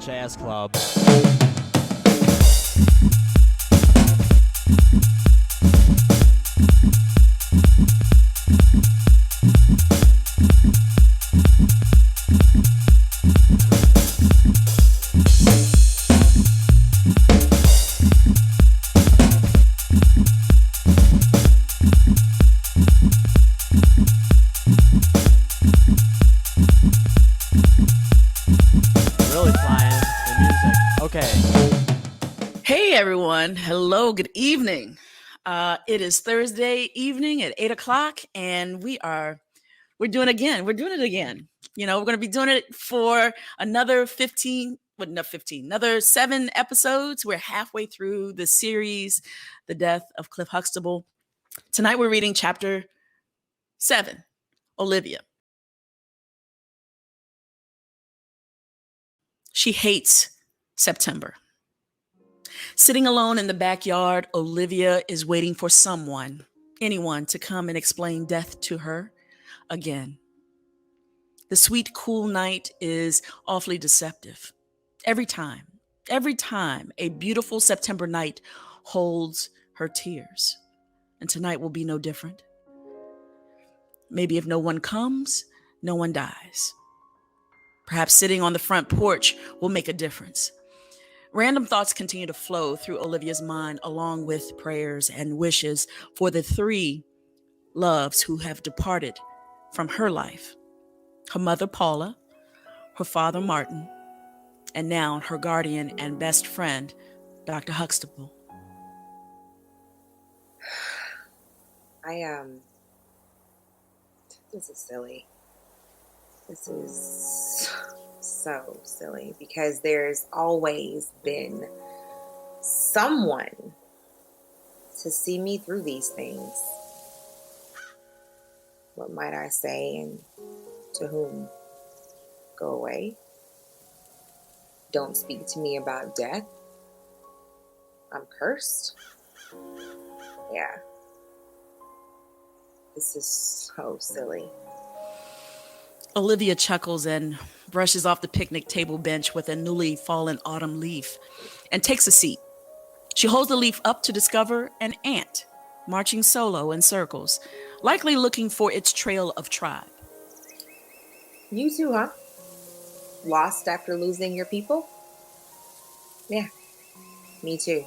Jazz Club. Everyone. Hello, good evening. It is Thursday evening at 8:00, and we're doing it again. We're doing it again. You know, we're going to be doing it for another 7 episodes. We're halfway through the series, The Death of Cliff Huxtable. Tonight we're reading chapter 7, Olivia. She hates September. Sitting alone in the backyard, Olivia is waiting for anyone to come and explain death to her again. The sweet, cool night is awfully deceptive. Every time a beautiful September night holds her tears. And tonight will be no different. Maybe if no one comes, no one dies. Perhaps sitting on the front porch will make a difference. Random thoughts continue to flow through Olivia's mind, along with prayers and wishes for the 3 loves who have departed from her life. Her mother, Paula, her father, Martin, and now her guardian and best friend, Dr. Huxtable. This is silly. This is so silly because there's always been someone to see me through these things. What might I say, and to whom? Go away. Don't speak to me about death. I'm cursed. Yeah. This is so silly. Olivia chuckles and brushes off the picnic table bench with a newly fallen autumn leaf and takes a seat. She holds the leaf up to discover an ant marching solo in circles, likely looking for its trail of tribe. You too, huh? Lost after losing your people? Yeah, me too.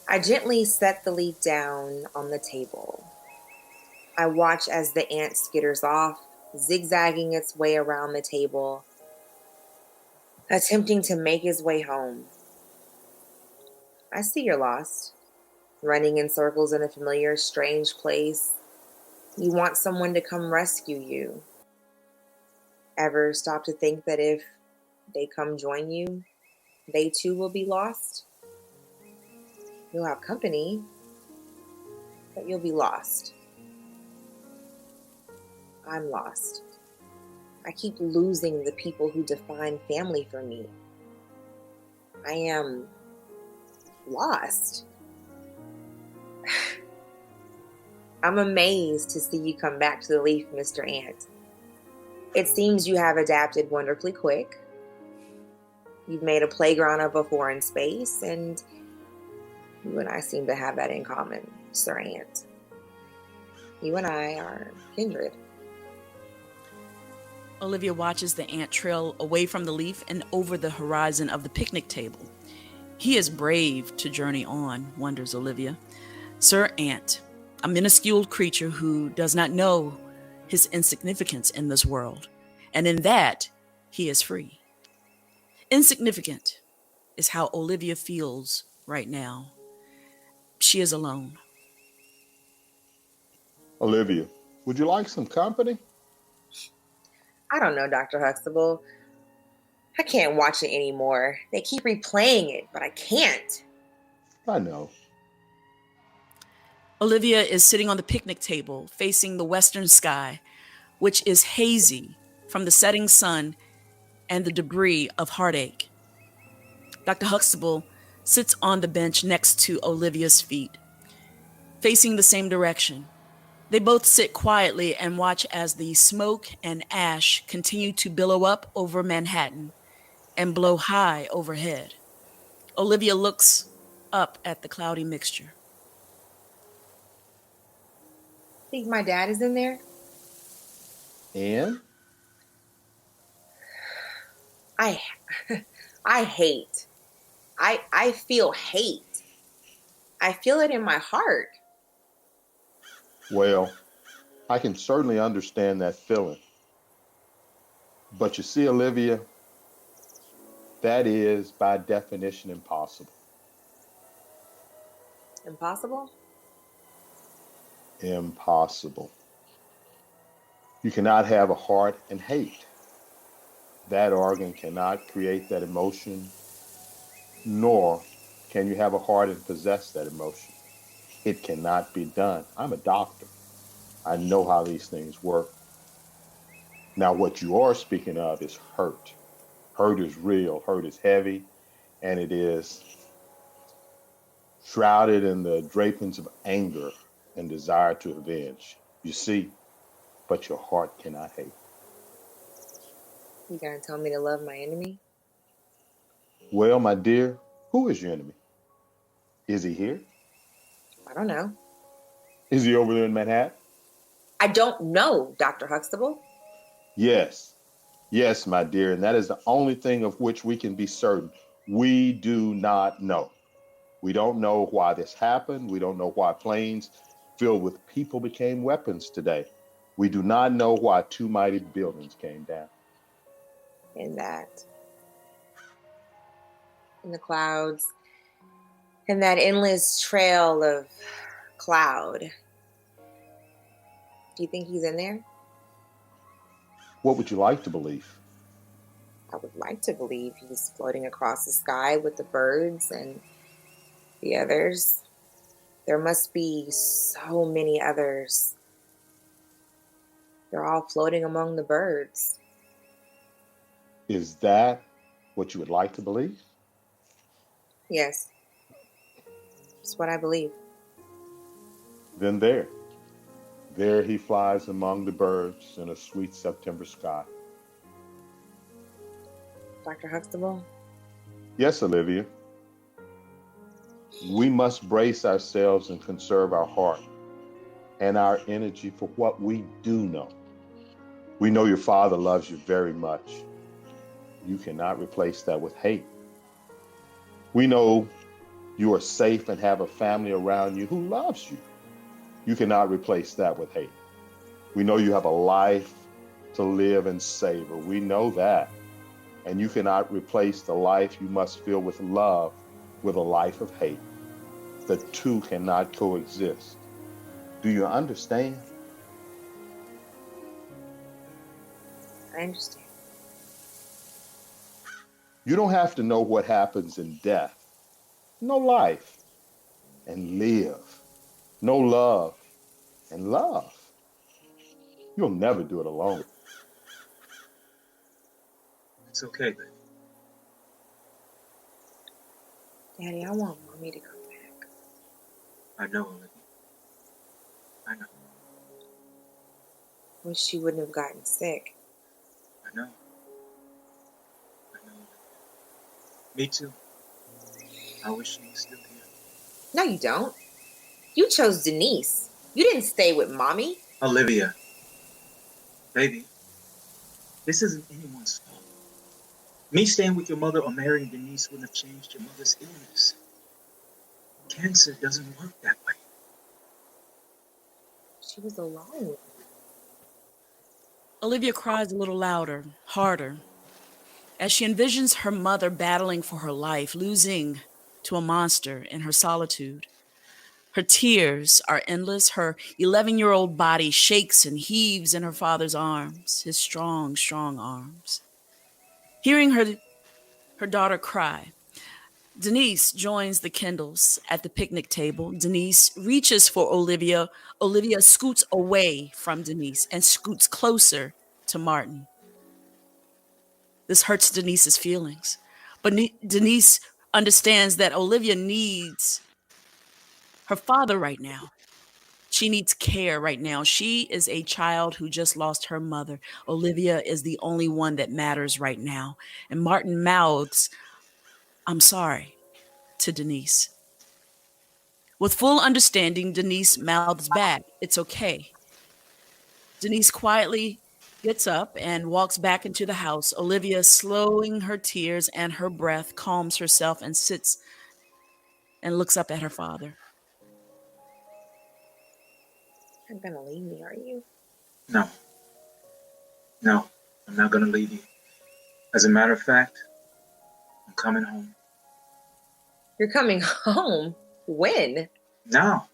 I gently set the leaf down on the table. I watch as the ant skitters off, zigzagging its way around the table, attempting to make his way home. I see you're lost, running in circles in a familiar, strange place. You want someone to come rescue you. Ever stop to think that if they come join you, they too will be lost? You'll have company, but you'll be lost. I'm lost. I keep losing the people who define family for me. I am lost. I'm amazed to see you come back to the leaf, Mr. Ant. It seems you have adapted wonderfully quick. You've made a playground of a foreign space, and you and I seem to have that in common, Sir Ant. You and I are kindred. Olivia watches the ant trail away from the leaf and over the horizon of the picnic table. He is brave to journey on, wonders Olivia. Sir Ant, a minuscule creature who does not know his insignificance in this world, and in that, he is free. Insignificant is how Olivia feels right now. She is alone. Olivia, would you like some company? I don't know, Dr. Huxtable. I can't watch it anymore. They keep replaying it, but I can't. I know. Olivia is sitting on the picnic table, facing the western sky, which is hazy from the setting sun and the debris of heartache. Dr. Huxtable sits on the bench next to Olivia's feet, facing the same direction. They both sit quietly and watch as the smoke and ash continue to billow up over Manhattan and blow high overhead. Olivia looks up at the cloudy mixture. Think my dad is in there? And I I hate. I feel hate. I feel it in my heart. well, I can certainly understand that feeling. But you see, Olivia, that is by definition impossible. Impossible? Impossible. You cannot have a heart and hate. That organ cannot create that emotion, nor can you have a heart and possess that emotion. It cannot be done. I'm a doctor. I know how these things work. Now, what you are speaking of is hurt. Hurt is real, hurt is heavy, and it is shrouded in the drapings of anger and desire to avenge. You see, but your heart cannot hate. You gonna tell me to love my enemy? Well, my dear, who is your enemy? Is he here? I don't know. Is he over there in Manhattan? I don't know, Dr. Huxtable. Yes. Yes, my dear, and that is the only thing of which we can be certain. We do not know. We don't know why this happened. We don't know why planes filled with people became weapons today. We do not know why two mighty buildings came down. In the clouds, in that endless trail of cloud. Do you think he's in there? What would you like to believe? I would like to believe he's floating across the sky with the birds and the others. There must be so many others. They're all floating among the birds. Is that what you would like to believe? Yes. It's what I believe. Then there he flies among the birds in a sweet September sky. Dr. Huxtable? Yes, Olivia. We must brace ourselves and conserve our heart and our energy for what we do know. We know your father loves you very much. You cannot replace that with hate. We know you are safe and have a family around you who loves you. You cannot replace that with hate. We know you have a life to live and savor. We know that. And you cannot replace the life you must fill with love with a life of hate. The two cannot coexist. Do you understand? I understand. You don't have to know what happens in death. Know life and live. Know love and love. You'll never do it alone. It's okay, baby. Daddy, I want Mommy to come back. I know, Olivia. I know. Wish she wouldn't have gotten sick. I know. I know. Me too. I wish she was still here. No, you don't. You chose Denise. You didn't stay with Mommy. Olivia. Baby. This isn't anyone's fault. Me staying with your mother or marrying Denise wouldn't have changed your mother's illness. Cancer doesn't work that way. She was alone. Olivia cries a little louder, harder, as she envisions her mother battling for her life, losing to a monster in her solitude. Her tears are endless. Her 11-year-old body shakes and heaves in her father's arms, his strong, strong arms. Hearing her daughter cry, Denise joins the Kendalls at the picnic table. Denise reaches for Olivia. Olivia scoots away from Denise and scoots closer to Martin. This hurts Denise's feelings, but Denise understands that Olivia needs her father right now. She needs care right now. She is a child who just lost her mother. Olivia is the only one that matters right now. And Martin mouths, "I'm sorry," to Denise. With full understanding, Denise mouths back, "It's okay." Denise quietly gets up and walks back into the house. Olivia, slowing her tears and her breath, calms herself and sits and looks up at her father. You're gonna leave me, are you? No. No, I'm not going to leave you. As a matter of fact, I'm coming home. You're coming home? When? Now.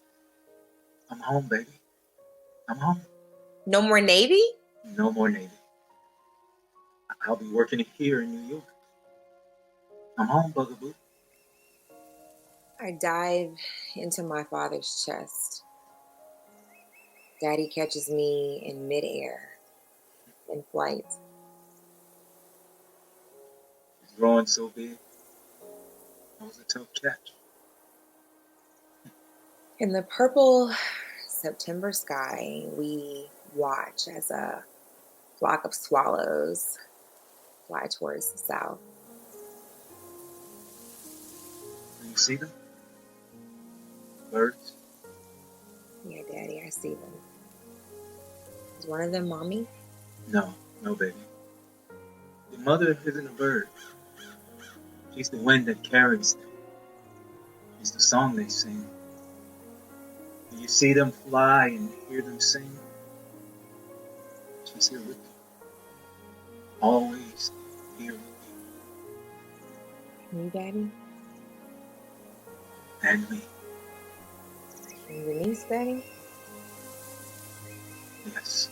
I'm home, baby. I'm home. No more Navy? No more Navy. I'll be working here in New York. I'm home, Bugaboo. I dive into my father's chest. Daddy catches me in midair, in flight. He's growing so big. That was a tough catch. In the purple September sky, we watch as a flock of swallows fly towards the south. Do you see them? Birds? Yeah, Daddy, I see them. Is one of them Mommy? No, baby. Your mother isn't a bird. She's the wind that carries them. She's the song they sing. Do you see them fly and hear them sing? She's here with you. Always here with you. You, Daddy? And me. And Denise, Daddy? Yes.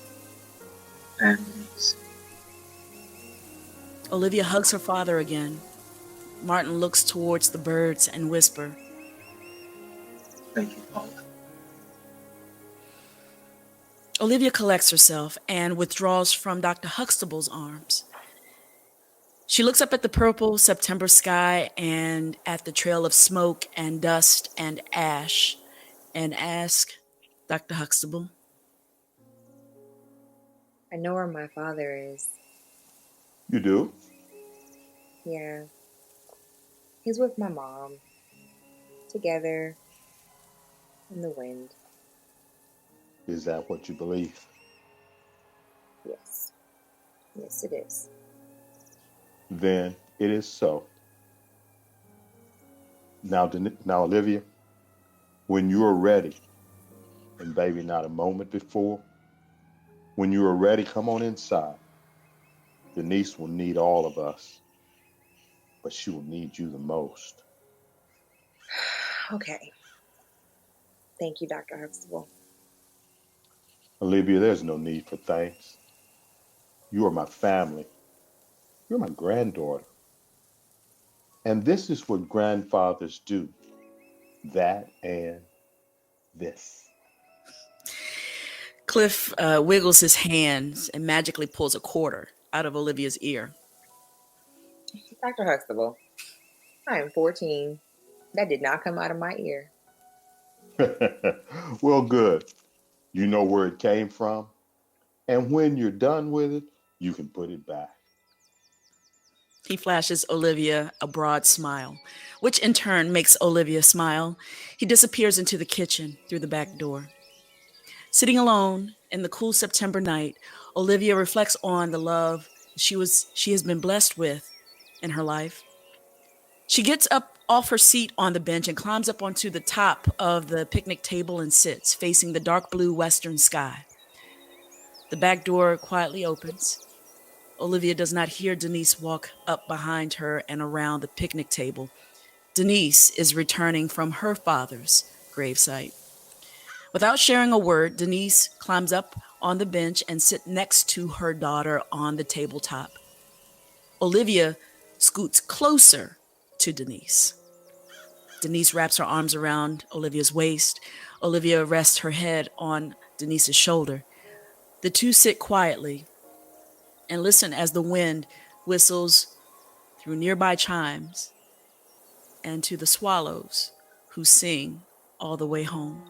And Denise. Olivia hugs her father again. Martin looks towards the birds and whisper, Thank you, Paula. Olivia collects herself and withdraws from Dr. Huxtable's arms. She looks up at the purple September sky and at the trail of smoke and dust and ash and asks, Dr. Huxtable, I know where my father is. You do? Yeah. He's with my mom. Together. In the wind. Is that what you believe? Yes. Yes, it is. Then it is so. Now, Olivia, when you are ready, and baby, not a moment before, when you are ready, come on inside. Denise will need all of us, but she will need you the most. Okay. Thank you, Dr. Huxtable. Olivia, there's no need for thanks. You are my family. You're my granddaughter. And this is what grandfathers do. That and this. Cliff wiggles his hands and magically pulls a quarter out of Olivia's ear. Dr. Huxtable, I am 14. That did not come out of my ear. Well, good. You know where it came from. And when you're done with it, you can put it back. He flashes Olivia a broad smile, which in turn makes Olivia smile. He disappears into the kitchen through the back door. Sitting alone in the cool September night, Olivia reflects on the love she has been blessed with in her life. She gets up off her seat on the bench and climbs up onto the top of the picnic table and sits, facing the dark blue western sky. The back door quietly opens. Olivia does not hear Denise walk up behind her and around the picnic table. Denise is returning from her father's gravesite. Without sharing a word, Denise climbs up on the bench and sits next to her daughter on the tabletop. Olivia scoots closer to Denise. Denise wraps her arms around Olivia's waist. Olivia rests her head on Denise's shoulder. The two sit quietly and listen as the wind whistles through nearby chimes and to the swallows who sing all the way home.